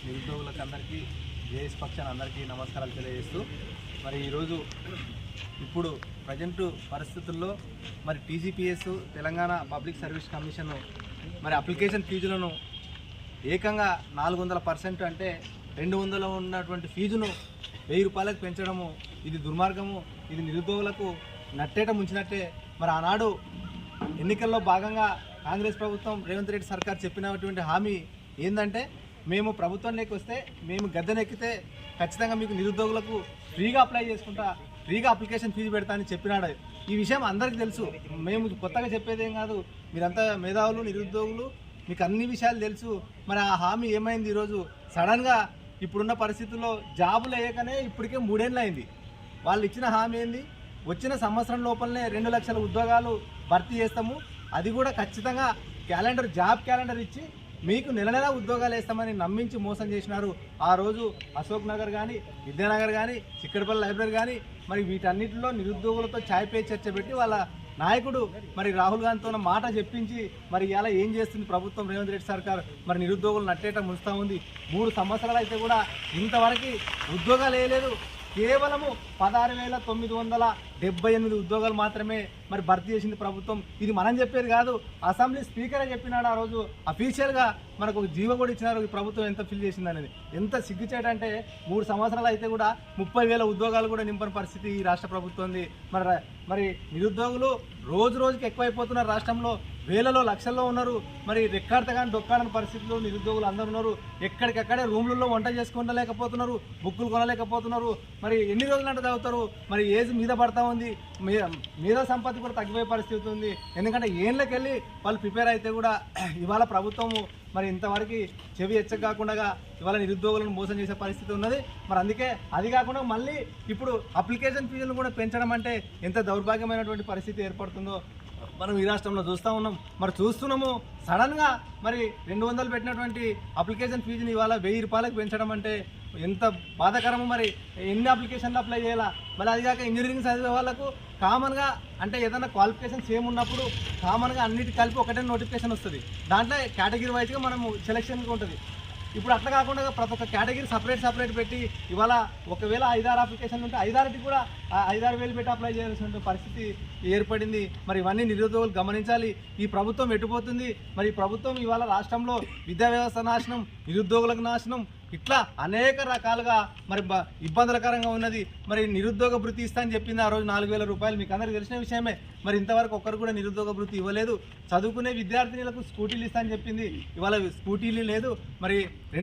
నిరుద్యోగులకు అందరికీ జేఎస్ పక్షాన అందరికీ నమస్కారాలు తెలియజేస్తూ మరి ఈరోజు ఇప్పుడు ప్రజెంట్ పరిస్థితుల్లో మరి TGPS Telangana public service commission మరి అప్లికేషన్ ఫీజులను ఏకంగా 400% అంటే 200 ఉన్నటువంటి ఫీజును 1000 రూపాయలకు పెంచడము ఇది దుర్మార్గము. ఇది నిరుద్యోగులకు నట్టేట ముంచినట్టే. మరి ఆనాడు ఎన్నికల్లో భాగంగా కాంగ్రెస్ ప్రభుత్వం రేవంత్ రెడ్డి సర్కార్ చెప్పినటువంటి హామీ ఏంటంటే మేము ప్రభుత్వంలోకి వస్తే మేము గద్దెనెక్కితే ఖచ్చితంగా మీకు నిరుద్యోగులకు ఫ్రీగా అప్లై చేసుకుంటా, ఫ్రీగా అప్లికేషన్ ఫీజు పెడతా అని చెప్పినాడు. ఈ విషయం అందరికీ తెలుసు, మేము కొత్తగా చెప్పేదేం కాదు. మీరంతా మేధావులు, నిరుద్యోగులు, మీకు అన్ని విషయాలు తెలుసు. మరి ఆ హామీ ఏమైంది? ఈరోజు సడన్గా ఇప్పుడున్న పరిస్థితుల్లో జాబులు వేయకనే ఇప్పటికే 3 ఏళ్ళు అయింది. వాళ్ళు ఇచ్చిన హామీ ఏంది? వచ్చిన సంవత్సరం లోపలనే 2 లక్షల ఉద్యోగాలు భర్తీ చేస్తాము, అది కూడా ఖచ్చితంగా జాబ్ క్యాలెండర్ ఇచ్చి మీకు నెల ఉద్యోగాలు వేస్తామని నమ్మించి మోసం చేసినారు. ఆ రోజు అశోక్ నగర్ కానీ, విద్యానగర్ కానీ, చిక్కడపల్లి లైబ్రరీ కానీ మరి వీటన్నిటిలో నిరుద్యోగులతో ఛాయ్ పే చర్చ పెట్టి వాళ్ళ నాయకుడు మరి రాహుల్ గాంధీతో మాట చెప్పించి మరి ఇలా ఏం చేస్తుంది ప్రభుత్వం, రేవంత్ రెడ్డి సర్కార్ మరి నిరుద్యోగులు నట్టేట ముంచుతూ ఉంది. 3 సంవత్సరాలు అయితే కూడా ఇంతవరకు ఉద్యోగాలు వేయలేదు. కేవలము 16,978 ఉద్యోగాలు మాత్రమే మరి భర్తీ చేసింది ప్రభుత్వం. ఇది మనం చెప్పేది కాదు, అసెంబ్లీ స్పీకరే చెప్పినాడు. ఆ రోజు అఫీషియల్గా మనకు ఒక జీవో కూడా ఇచ్చినారు ఈ ప్రభుత్వం ఎంత ఫిల్ చేసింది అనేది. ఎంత సిగ్గుచేటంటే 3 సంవత్సరాలు అయితే కూడా 30,000 ఉద్యోగాలు కూడా నింపని పరిస్థితి ఈ రాష్ట్ర ప్రభుత్వంది. మరి నిరుద్యోగులు రోజు రోజుకి ఎక్కువైపోతున్నారు. రాష్ట్రంలో వేలలో లక్షల్లో ఉన్నారు. మరి రెక్కాడతగాని డొక్కాడని పరిస్థితుల్లో నిరుద్యోగులు అందరూ ఉన్నారు. ఎక్కడికక్కడే రూమ్లలో వంట చేసుకోలేకపోతున్నారు, బుక్కులు కొనలేకపోతున్నారు. మరి ఎన్ని రోజులంటే చదువుతారు? మరి ఏజ్ మీద పడతా ఉంది, మీద సంపత్తి కూడా తగ్గిపోయే పరిస్థితి ఉంది. ఎందుకంటే ఏళ్ళకెళ్ళి వాళ్ళు ప్రిపేర్ అయితే కూడా ఇవాళ ప్రభుత్వము మరి ఇంతవరకు చెవి ఎచ్చకాకుండా ఇవాళ నిరుద్యోగులను మోసం చేసే పరిస్థితి ఉన్నది. మరి అందుకే అది కాకుండా మళ్ళీ ఇప్పుడు అప్లికేషన్ ఫీజులను కూడా పెంచడం అంటే ఎంత దౌర్భాగ్యమైనటువంటి పరిస్థితి ఏర్పడుతుందో మనం ఈ రాష్ట్రంలో చూస్తూ ఉన్నాం. మరి చూస్తున్నాము సడన్గా మరి 200 పెట్టినటువంటి అప్లికేషన్ ఫీజుని ఇవాళ 1000 రూపాయలకు పెంచడం అంటే ఎంత బాధాకరము. మరి ఎన్ని అప్లికేషన్లు అప్లై చేయాలా? మరి అది కాక ఇంజనీరింగ్ చదివే వాళ్ళకు కామన్గా అంటే ఏదైనా క్వాలిఫికేషన్ సేమ్ ఉన్నప్పుడు కామన్గా అన్నిటి కలిపి ఒకటే నోటిఫికేషన్ వస్తుంది. దాంట్లో కేటగిరీ వైజ్గా మనము సెలెక్షన్గా ఉంటుంది. ఇప్పుడు అట్లా కాకుండా ప్రతి ఒక్క కేటగిరీ సపరేట్ పెట్టి ఇవాళ ఒకవేళ 5-6 అప్లికేషన్లు ఉంటే 5-6కి కూడా 5-6 వేలు పెట్టి అప్లై చేయాల్సిన పరిస్థితి ఏర్పడింది. మరి ఇవన్నీ నిరుద్యోగులు గమనించాలి. ఈ ప్రభుత్వం ఎటుపోతుంది? మరి ఈ ప్రభుత్వం ఇవాళ రాష్ట్రంలో విద్యా వ్యవస్థ నాశనం, నిరుద్యోగులకు నాశనం, ఇట్లా అనేక రకాలుగా మరి ఇబ్బందులకరంగా ఉన్నది. మరి నిరుద్యోగ భృతి ఇస్తా అని చెప్పింది ఆ రోజు 4,000 రూపాయలు. మీకు అందరికీ తెలిసిన విషయమే. మరి ఇంతవరకు ఒక్కరు కూడా నిరుద్యోగ భృతి ఇవ్వలేదు. చదువుకునే విద్యార్థినులకు స్కూటీలు ఇస్తా అని చెప్పింది, ఇవాళ స్కూటీలు లేదు. మరి